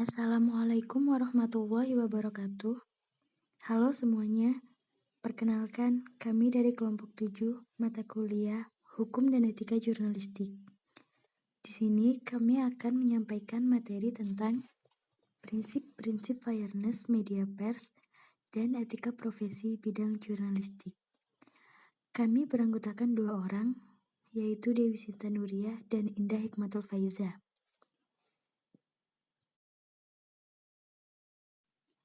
Assalamualaikum warahmatullahi wabarakatuh. Halo semuanya, perkenalkan kami dari kelompok 7 mata kuliah Hukum dan Etika Jurnalistik. Di sini kami akan menyampaikan materi tentang prinsip-prinsip fairness media pers dan etika profesi bidang jurnalistik. Kami beranggotakan 2 orang, yaitu Dewi Sinta Nuria dan Indah Hikmatul Faiza.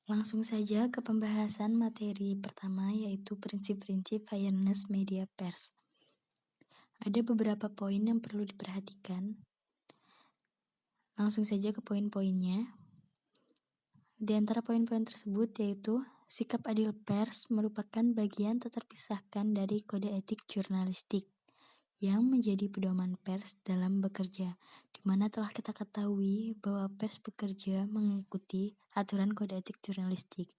Langsung saja ke pembahasan materi pertama, yaitu prinsip-prinsip fairness media pers. Ada beberapa poin yang perlu diperhatikan. Langsung saja ke poin-poinnya. Di antara poin-poin tersebut yaitu sikap adil pers merupakan bagian tak terpisahkan dari kode etik jurnalistik yang menjadi pedoman pers dalam bekerja, di mana telah kita ketahui bahwa pers bekerja mengikuti aturan kode etik jurnalistik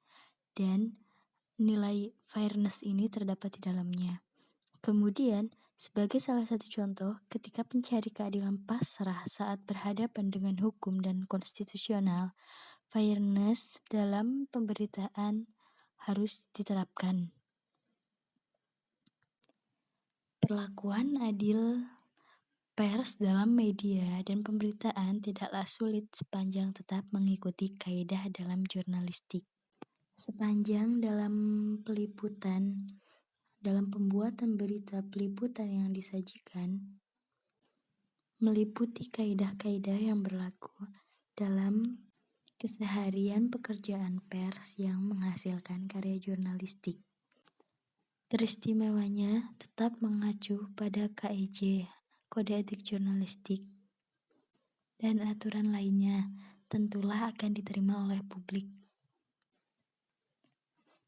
dan nilai fairness ini terdapat di dalamnya. Kemudian, sebagai salah satu contoh, ketika pencari keadilan pasrah saat berhadapan dengan hukum dan konstitusional, fairness dalam pemberitaan harus diterapkan. Perlakuan adil pers dalam media dan pemberitaan tidaklah sulit sepanjang tetap mengikuti kaidah dalam jurnalistik. Sepanjang dalam pembuatan berita peliputan yang disajikan meliputi kaidah-kaidah yang berlaku dalam keseharian pekerjaan pers yang menghasilkan karya jurnalistik. Teristimewanya tetap mengacu pada KEJ, Kode Etik Jurnalistik, dan aturan lainnya tentulah akan diterima oleh publik.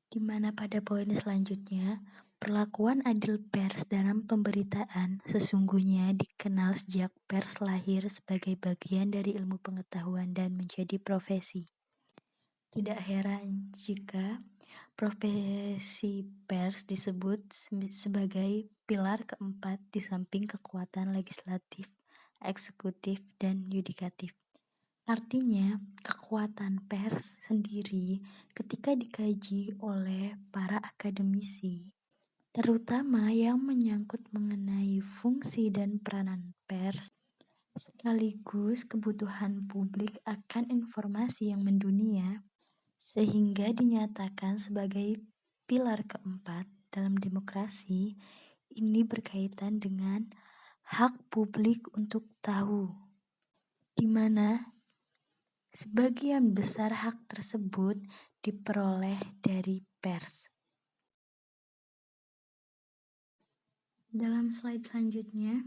Di mana pada poin selanjutnya, perlakuan adil pers dalam pemberitaan sesungguhnya dikenal sejak pers lahir sebagai bagian dari ilmu pengetahuan dan menjadi profesi. Tidak heran jika profesi pers disebut sebagai pilar keempat di samping kekuatan legislatif, eksekutif, dan yudikatif. Artinya, kekuatan pers sendiri ketika dikaji oleh para akademisi, terutama yang menyangkut mengenai fungsi dan peranan pers, sekaligus kebutuhan publik akan informasi yang mendunia, sehingga dinyatakan sebagai pilar keempat dalam demokrasi. Ini berkaitan dengan hak publik untuk tahu, di mana sebagian besar hak tersebut diperoleh dari pers. Dalam slide selanjutnya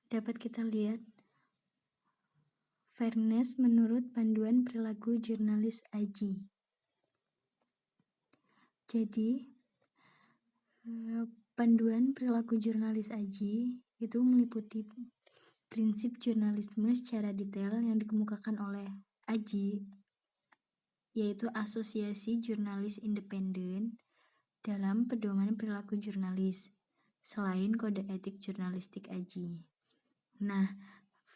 dapat kita lihat fairness menurut panduan perilaku jurnalis AJI. Jadi, panduan perilaku jurnalis AJI itu meliputi prinsip jurnalisme secara detail yang dikemukakan oleh AJI, yaitu Asosiasi Jurnalis Independen dalam pedoman perilaku jurnalis, selain kode etik jurnalistik AJI. Nah,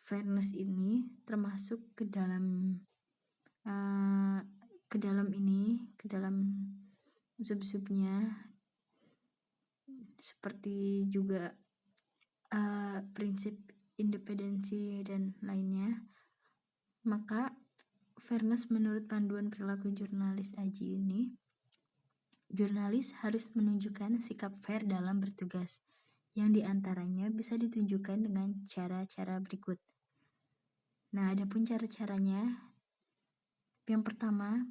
fairness ini termasuk ke dalam sub-subnya, seperti juga prinsip independensi dan lainnya. Maka fairness menurut panduan perilaku jurnalis AJI ini, jurnalis harus menunjukkan sikap fair dalam bertugas, yang diantaranya bisa ditunjukkan dengan cara-cara berikut. Nah, adapun cara-caranya, yang pertama,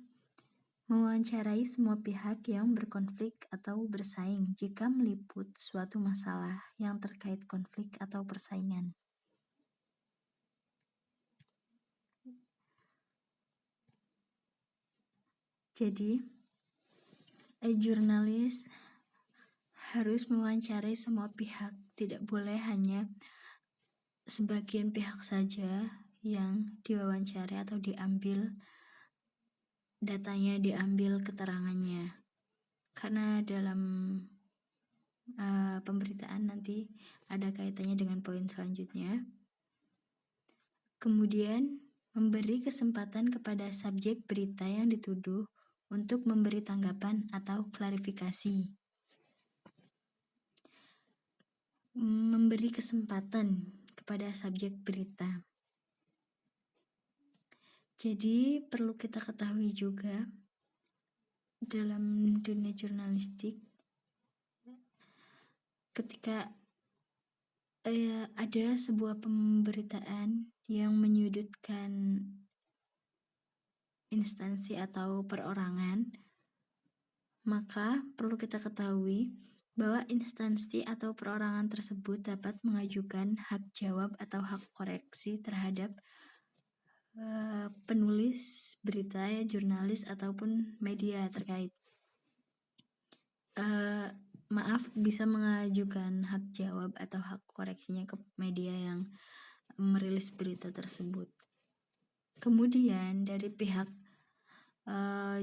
mewawancarai semua pihak yang berkonflik atau bersaing jika meliput suatu masalah yang terkait konflik atau persaingan. Jadi, jurnalis harus mewawancarai semua pihak, tidak boleh hanya sebagian pihak saja yang diwawancarai atau diambil datanya, diambil keterangannya. Karena dalam pemberitaan nanti ada kaitannya dengan poin selanjutnya. Kemudian memberi kesempatan kepada subjek berita yang dituduh untuk memberi tanggapan atau klarifikasi. Memberi kesempatan kepada subjek berita. Jadi perlu kita ketahui juga dalam dunia jurnalistik, ketika ada sebuah pemberitaan yang menyudutkan instansi atau perorangan, maka perlu kita ketahui bahwa instansi atau perorangan tersebut dapat mengajukan hak jawab atau hak koreksi terhadap penulis berita, jurnalis ataupun media terkait. Bisa mengajukan hak jawab atau hak koreksinya ke media yang merilis berita tersebut. Kemudian dari pihak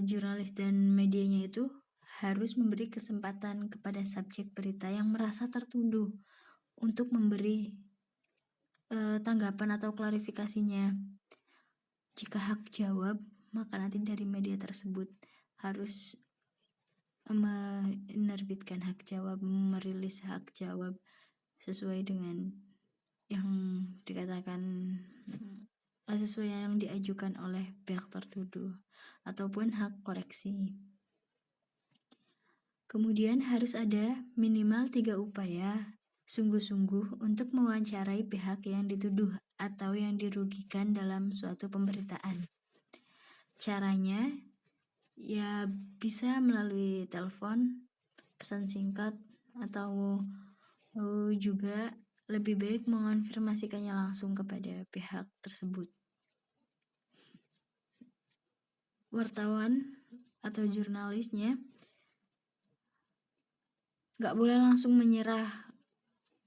jurnalis dan medianya itu harus memberi kesempatan kepada subjek berita yang merasa tertuduh untuk memberi tanggapan atau klarifikasinya. Jika hak jawab, maka nanti dari media tersebut harus menerbitkan hak jawab, merilis hak jawab sesuai dengan yang dikatakan, sesuai yang diajukan oleh pihak tertuduh, ataupun hak koreksi. Kemudian harus ada minimal 3 upaya sungguh-sungguh untuk mewawancarai pihak yang dituduh atau yang dirugikan dalam suatu pemberitaan. Caranya ya bisa melalui telepon, pesan singkat, atau juga lebih baik mengonfirmasikannya langsung kepada pihak tersebut. Wartawan atau jurnalisnya gak boleh langsung menyerah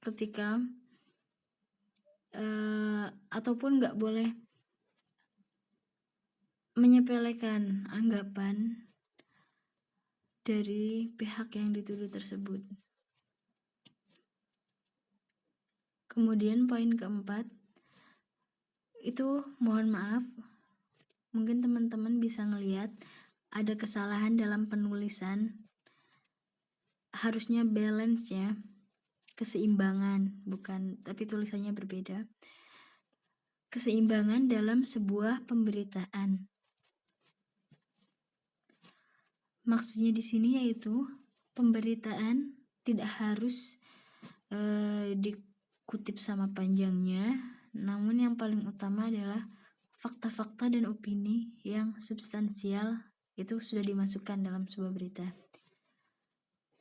ketika ataupun gak boleh menyepelekan anggapan dari pihak yang dituduh tersebut. Kemudian poin keempat, itu mohon maaf, mungkin teman-teman bisa ngelihat ada kesalahan dalam penulisan. Harusnya balance ya, keseimbangan, bukan, tapi tulisannya berbeda. Keseimbangan dalam sebuah pemberitaan. Maksudnya di sini yaitu pemberitaan tidak harus dikutip sama panjangnya, namun yang paling utama adalah fakta-fakta dan opini yang substansial itu sudah dimasukkan dalam sebuah berita.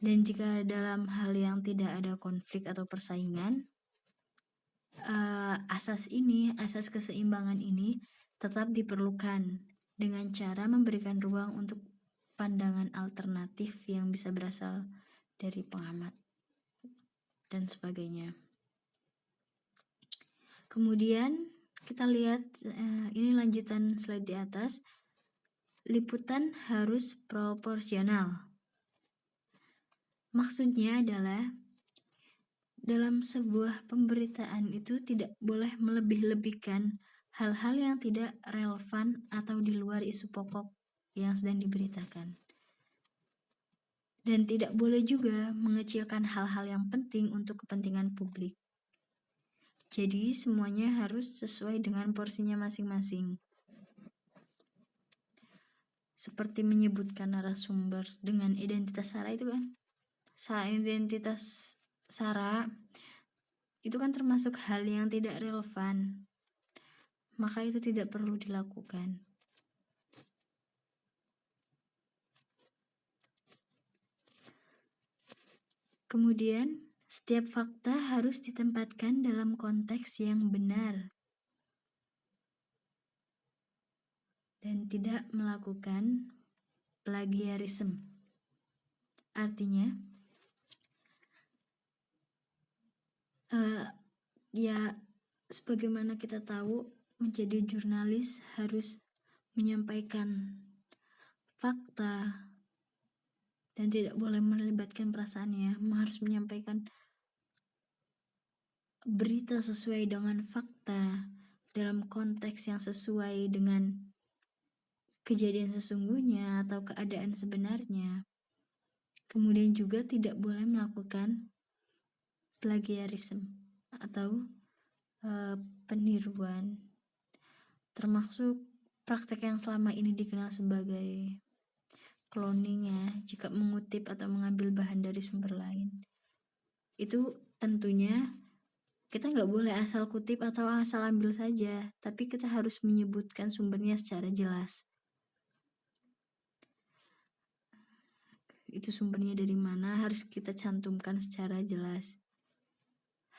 Dan jika dalam hal yang tidak ada konflik atau persaingan, asas keseimbangan ini tetap diperlukan dengan cara memberikan ruang untuk pandangan alternatif yang bisa berasal dari pengamat dan sebagainya. Kemudian kita lihat, ini lanjutan slide di atas. Liputan harus proporsional. Maksudnya adalah dalam sebuah pemberitaan itu tidak boleh melebih-lebihkan hal-hal yang tidak relevan atau di luar isu pokok yang sedang diberitakan. Dan tidak boleh juga mengecilkan hal-hal yang penting untuk kepentingan publik. Jadi semuanya harus sesuai dengan porsinya masing-masing. Seperti menyebutkan narasumber dengan identitas sara itu kan. Identitas sara itu kan termasuk hal yang tidak relevan. Maka itu tidak perlu dilakukan. Kemudian, setiap fakta harus ditempatkan dalam konteks yang benar dan tidak melakukan plagiarisme. Artinya, ya sebagaimana kita tahu, menjadi jurnalis harus menyampaikan fakta dan tidak boleh melibatkan perasaannya, harus menyampaikan berita sesuai dengan fakta dalam konteks yang sesuai dengan kejadian sesungguhnya atau keadaan sebenarnya. Kemudian juga tidak boleh melakukan plagiarisme atau peniruan, termasuk praktek yang selama ini dikenal sebagai cloning ya, jika mengutip atau mengambil bahan dari sumber lain. Itu tentunya kita nggak boleh asal kutip atau asal ambil saja, tapi kita harus menyebutkan sumbernya secara jelas. Itu sumbernya dari mana harus kita cantumkan secara jelas.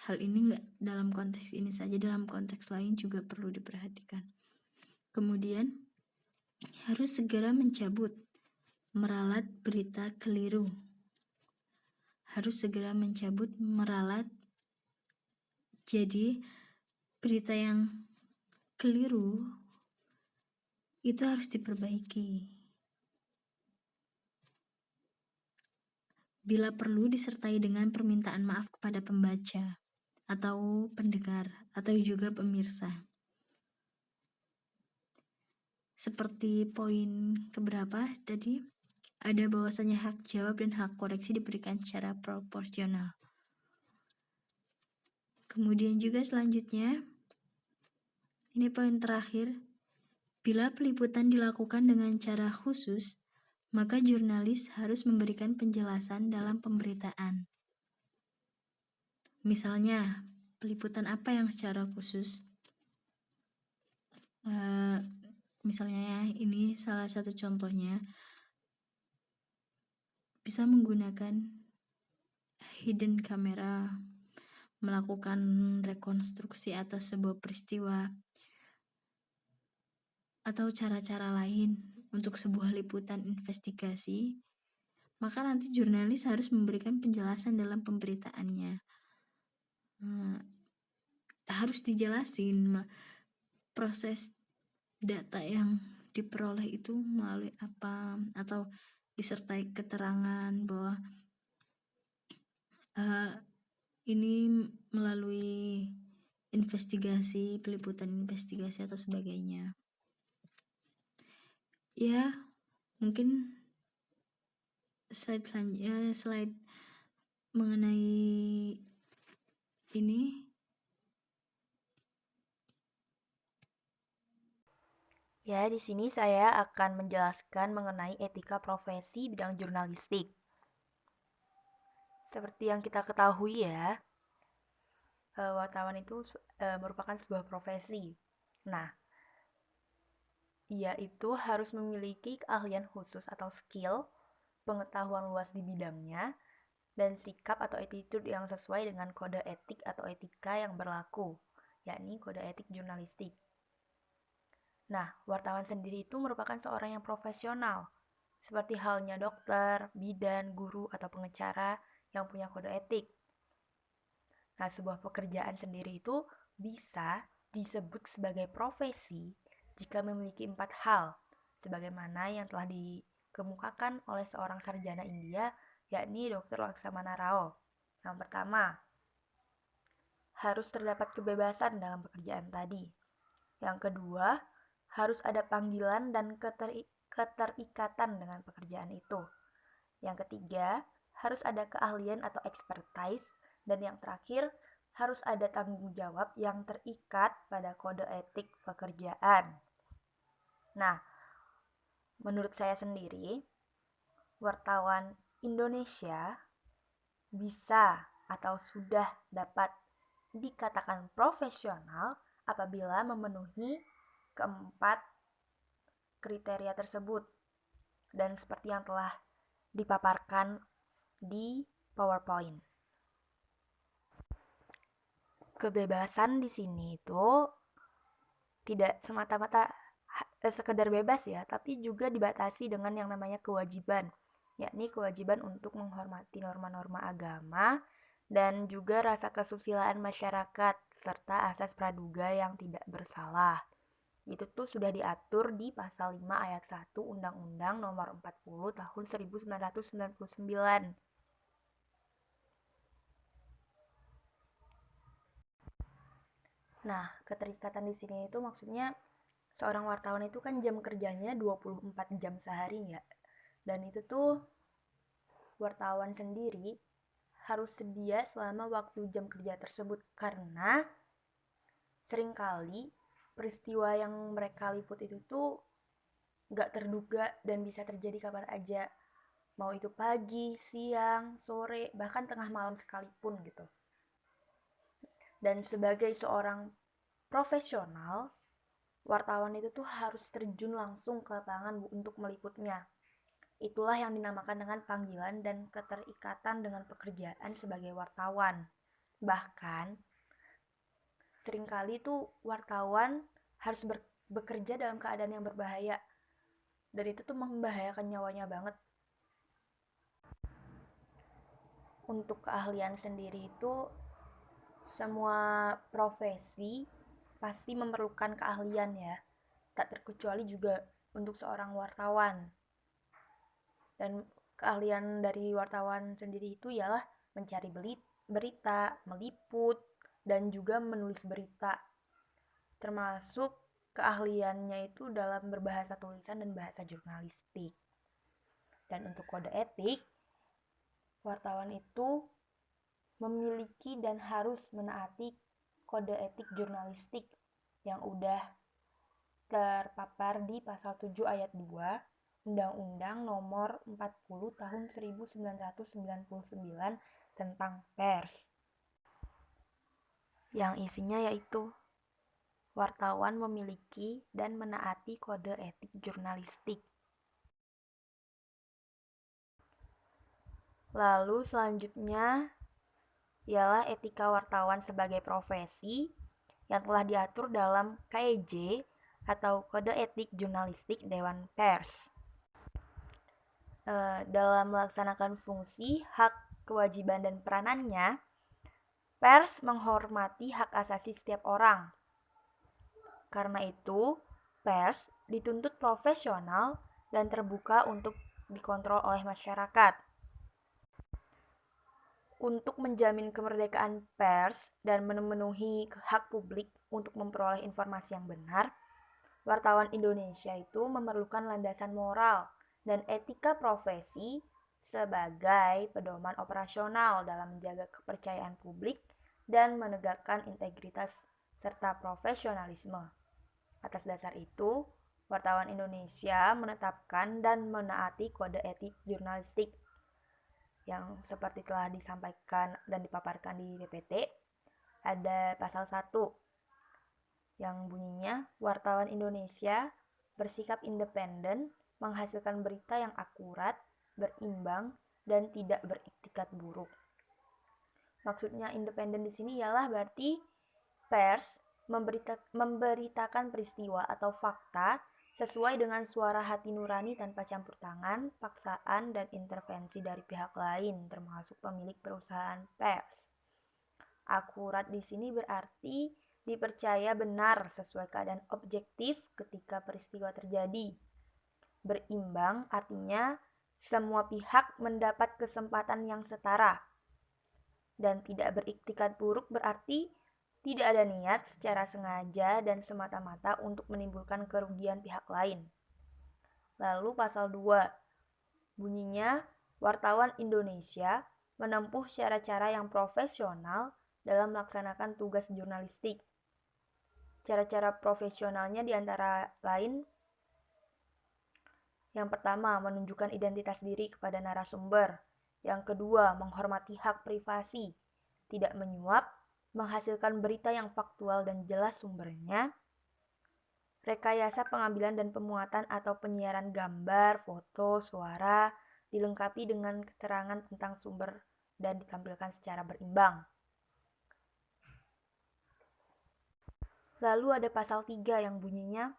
Hal ini nggak dalam konteks ini saja, dalam konteks lain juga perlu diperhatikan. Kemudian harus segera mencabut, meralat berita keliru. Harus segera mencabut, meralat. Jadi berita yang keliru itu harus diperbaiki. Bila perlu disertai dengan permintaan maaf kepada pembaca atau pendengar atau juga pemirsa. Seperti poin keberapa tadi, ada bahwasanya hak jawab dan hak koreksi diberikan secara proporsional. Kemudian juga selanjutnya, ini poin terakhir, bila peliputan dilakukan dengan cara khusus, maka jurnalis harus memberikan penjelasan dalam pemberitaan. Misalnya, peliputan apa yang secara khusus? Misalnya ya, ini salah satu contohnya, bisa menggunakan hidden camera, melakukan rekonstruksi atas sebuah peristiwa, atau cara-cara lain untuk sebuah liputan investigasi, maka nanti jurnalis harus memberikan penjelasan dalam pemberitaannya. Harus dijelasin proses data yang diperoleh itu melalui apa, atau disertai keterangan bahwa ini melalui investigasi, peliputan investigasi atau sebagainya. Ya, mungkin slide mengenai ini. Ya, di sini saya akan menjelaskan mengenai etika profesi bidang jurnalistik. Seperti yang kita ketahui ya, wartawan itu merupakan sebuah profesi. Nah, ia itu harus memiliki keahlian khusus atau skill, pengetahuan luas di bidangnya, dan sikap atau attitude yang sesuai dengan kode etik atau etika yang berlaku, yakni kode etik jurnalistik. Nah, wartawan sendiri itu merupakan seorang yang profesional, seperti halnya dokter, bidan, guru, atau pengacara yang punya kode etik. Nah, sebuah pekerjaan sendiri itu bisa disebut sebagai profesi jika memiliki 4 hal, sebagaimana yang telah dikemukakan oleh seorang sarjana India, yakni Dr. Laksamana Rao. Yang pertama, harus terdapat kebebasan dalam pekerjaan tadi. Yang kedua, harus ada panggilan dan keterikatan dengan pekerjaan itu. Yang ketiga, harus ada keahlian atau expertise. Dan yang terakhir, harus ada tanggung jawab yang terikat pada kode etik pekerjaan. Nah, menurut saya sendiri, wartawan Indonesia bisa atau sudah dapat dikatakan profesional apabila memenuhi keempat kriteria tersebut, dan seperti yang telah dipaparkan di PowerPoint. Kebebasan di sini itu tidak semata-mata sekedar bebas ya, tapi juga dibatasi dengan yang namanya kewajiban, yakni kewajiban untuk menghormati norma-norma agama dan juga rasa kesusilaan masyarakat serta asas praduga yang tidak bersalah. Itu tuh sudah diatur di pasal 5 ayat 1 Undang-Undang Nomor 40 Tahun 1999. Nah, keterikatan di sini itu maksudnya seorang wartawan itu kan jam kerjanya 24 jam sehari ya. Dan itu tuh wartawan sendiri harus sedia selama waktu jam kerja tersebut karena seringkali peristiwa yang mereka liput itu tuh gak terduga dan bisa terjadi kapan aja. Mau itu pagi, siang, sore, bahkan tengah malam sekalipun gitu. Dan sebagai seorang profesional, wartawan itu tuh harus terjun langsung ke lapangan untuk meliputnya. Itulah yang dinamakan dengan panggilan dan keterikatan dengan pekerjaan sebagai wartawan. Bahkan, seringkali tuh wartawan harus bekerja dalam keadaan yang berbahaya. Dan itu tuh membahayakan nyawanya banget. Untuk keahlian sendiri itu, semua profesi pasti memerlukan keahlian ya. Tak terkecuali juga untuk seorang wartawan. Dan keahlian dari wartawan sendiri itu ialah mencari berita, meliput, dan juga menulis berita. Termasuk keahliannya itu dalam berbahasa tulisan dan bahasa jurnalistik. Dan untuk kode etik, wartawan itu memiliki dan harus menaati kode etik jurnalistik yang udah terpapar di pasal 7 ayat 2 Undang-Undang Nomor 40 Tahun 1999 tentang pers. Yang isinya yaitu wartawan memiliki dan menaati kode etik jurnalistik. Lalu selanjutnya ialah etika wartawan sebagai profesi yang telah diatur dalam KEJ atau Kode Etik Jurnalistik Dewan Pers. Dalam melaksanakan fungsi, hak, kewajiban, dan peranannya, pers menghormati hak asasi setiap orang. Karena itu, pers dituntut profesional dan terbuka untuk dikontrol oleh masyarakat. Untuk menjamin kemerdekaan pers dan memenuhi hak publik untuk memperoleh informasi yang benar, wartawan Indonesia itu memerlukan landasan moral dan etika profesi sebagai pedoman operasional dalam menjaga kepercayaan publik dan menegakkan integritas serta profesionalisme. Atas dasar itu, wartawan Indonesia menetapkan dan menaati kode etik jurnalistik yang seperti telah disampaikan dan dipaparkan di PPT. Ada pasal 1 yang bunyinya wartawan Indonesia bersikap independen, menghasilkan berita yang akurat, berimbang, dan tidak beriktikat buruk. Maksudnya independen di sini ialah berarti pers memberitakan peristiwa atau fakta sesuai dengan suara hati nurani tanpa campur tangan, paksaan, dan intervensi dari pihak lain, termasuk pemilik perusahaan pers. Akurat di sini berarti dipercaya benar sesuai keadaan objektif ketika peristiwa terjadi. Berimbang artinya semua pihak mendapat kesempatan yang setara. Dan tidak beriktikat buruk berarti tidak ada niat secara sengaja dan semata-mata untuk menimbulkan kerugian pihak lain. Lalu pasal 2, bunyinya wartawan Indonesia menempuh cara-cara yang profesional dalam melaksanakan tugas jurnalistik. Cara-cara profesionalnya diantara lain, yang pertama, menunjukkan identitas diri kepada narasumber. Yang kedua, menghormati hak privasi, tidak menyuap, menghasilkan berita yang faktual dan jelas sumbernya, rekayasa pengambilan dan pemuatan atau penyiaran gambar, foto, suara, dilengkapi dengan keterangan tentang sumber dan ditampilkan secara berimbang. Lalu ada pasal 3 yang bunyinya,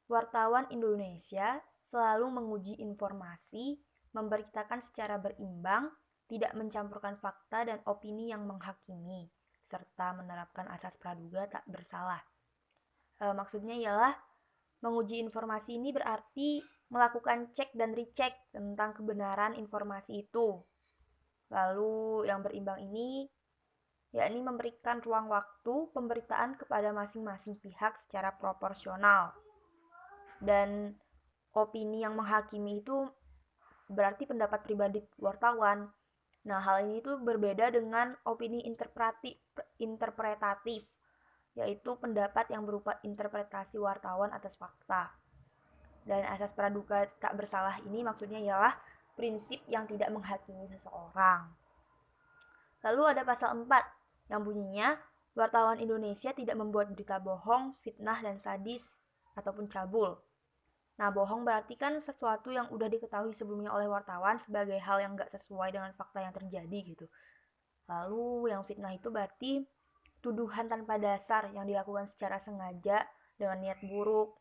wartawan Indonesia selalu menguji informasi, memberitakan secara berimbang, tidak mencampurkan fakta dan opini yang menghakimi, serta menerapkan asas praduga tak bersalah. Maksudnya ialah menguji informasi ini berarti melakukan cek dan recheck tentang kebenaran informasi itu. Lalu yang berimbang ini yakni memberikan ruang waktu pemberitaan kepada masing-masing pihak secara proporsional. Dan opini yang menghakimi itu berarti pendapat pribadi wartawan. Nah, hal ini tuh berbeda dengan opini interpretatif, yaitu pendapat yang berupa interpretasi wartawan atas fakta. Dan asas praduga tak bersalah ini maksudnya ialah prinsip yang tidak menghakimi seseorang. Lalu ada pasal 4 yang bunyinya wartawan Indonesia tidak membuat berita bohong, fitnah, dan sadis ataupun cabul. Nah, bohong berarti kan sesuatu yang udah diketahui sebelumnya oleh wartawan sebagai hal yang gak sesuai dengan fakta yang terjadi gitu. Lalu yang fitnah itu berarti tuduhan tanpa dasar yang dilakukan secara sengaja dengan niat buruk.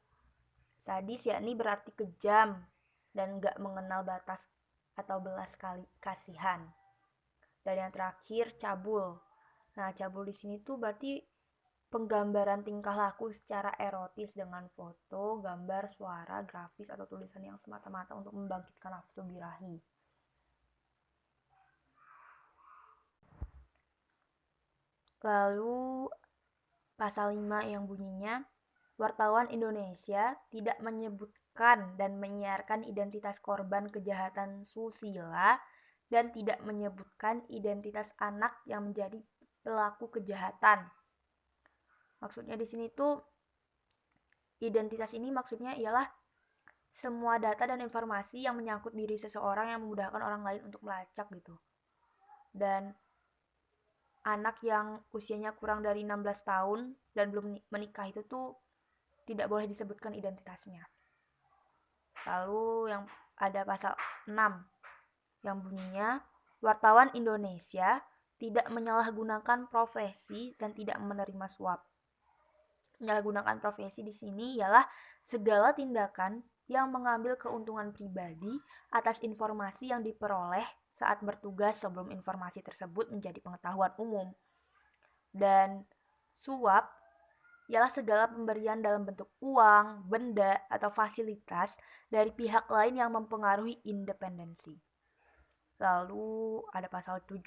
Sadis yakni berarti kejam dan gak mengenal batas atau belas kasihan. Dan yang terakhir cabul. Nah, cabul di sini tuh berarti penggambaran tingkah laku secara erotis dengan foto, gambar, suara, grafis, atau tulisan yang semata-mata untuk membangkitkan nafsu birahi. Lalu pasal 5 yang bunyinya wartawan Indonesia tidak menyebutkan dan menyiarkan identitas korban kejahatan susila dan tidak menyebutkan identitas anak yang menjadi pelaku kejahatan. Maksudnya di sini tuh identitas ini maksudnya ialah semua data dan informasi yang menyangkut diri seseorang yang memudahkan orang lain untuk melacak gitu. Dan anak yang usianya kurang dari 16 tahun dan belum menikah itu tuh tidak boleh disebutkan identitasnya. Lalu yang ada pasal 6 yang bunyinya wartawan Indonesia tidak menyalahgunakan profesi dan tidak menerima suap. Menyalahgunakan profesi di sini ialah segala tindakan yang mengambil keuntungan pribadi atas informasi yang diperoleh saat bertugas sebelum informasi tersebut menjadi pengetahuan umum. Dan suap ialah segala pemberian dalam bentuk uang, benda, atau fasilitas dari pihak lain yang mempengaruhi independensi. Lalu ada pasal 7.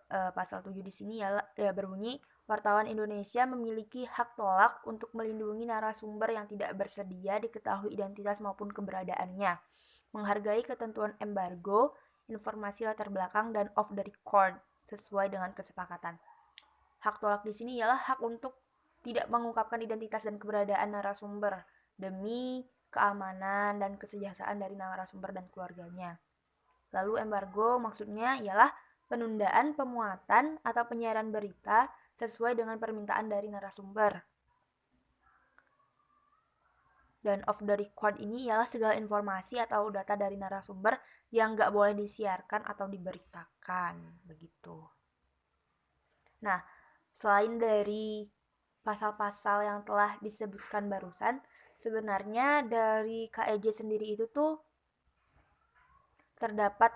Pasal 7 di sini ya berbunyi wartawan Indonesia memiliki hak tolak untuk melindungi narasumber yang tidak bersedia diketahui identitas maupun keberadaannya, menghargai ketentuan embargo, informasi latar belakang, dan off the record sesuai dengan kesepakatan. Hak tolak di sini ialah hak untuk tidak mengungkapkan identitas dan keberadaan narasumber demi keamanan dan kesejahteraan dari narasumber dan keluarganya. Lalu embargo maksudnya ialah penundaan pemuatan atau penyiaran berita sesuai dengan permintaan dari narasumber. Dan off the record ini ialah segala informasi atau data dari narasumber yang gak boleh disiarkan atau diberitakan, begitu. Nah, selain dari pasal-pasal yang telah disebutkan barusan, sebenarnya dari KEJ sendiri itu tuh terdapat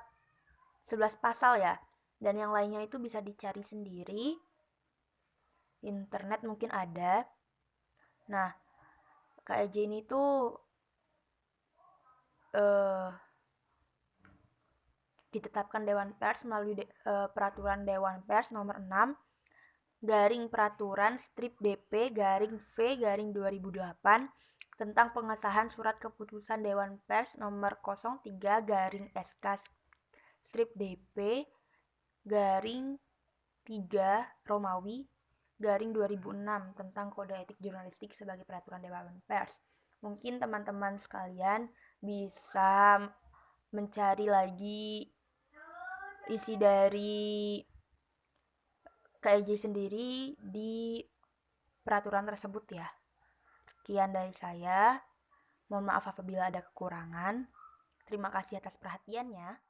11 pasal ya, dan yang lainnya itu bisa dicari sendiri. Internet mungkin ada. Nah, KEJ ini tuh ditetapkan Dewan Pers melalui peraturan Dewan Pers nomor 6 garing peraturan strip DP garing V garing 2008 tentang pengesahan surat keputusan Dewan Pers nomor 03 garing SK strip DP garing 3 Romawi garing 2006 tentang kode etik jurnalistik sebagai peraturan Dewan Pers. Mungkin teman-teman sekalian bisa mencari lagi isi dari KEJ sendiri di peraturan tersebut ya. Sekian dari saya. Mohon maaf apabila ada kekurangan. Terima kasih atas perhatiannya.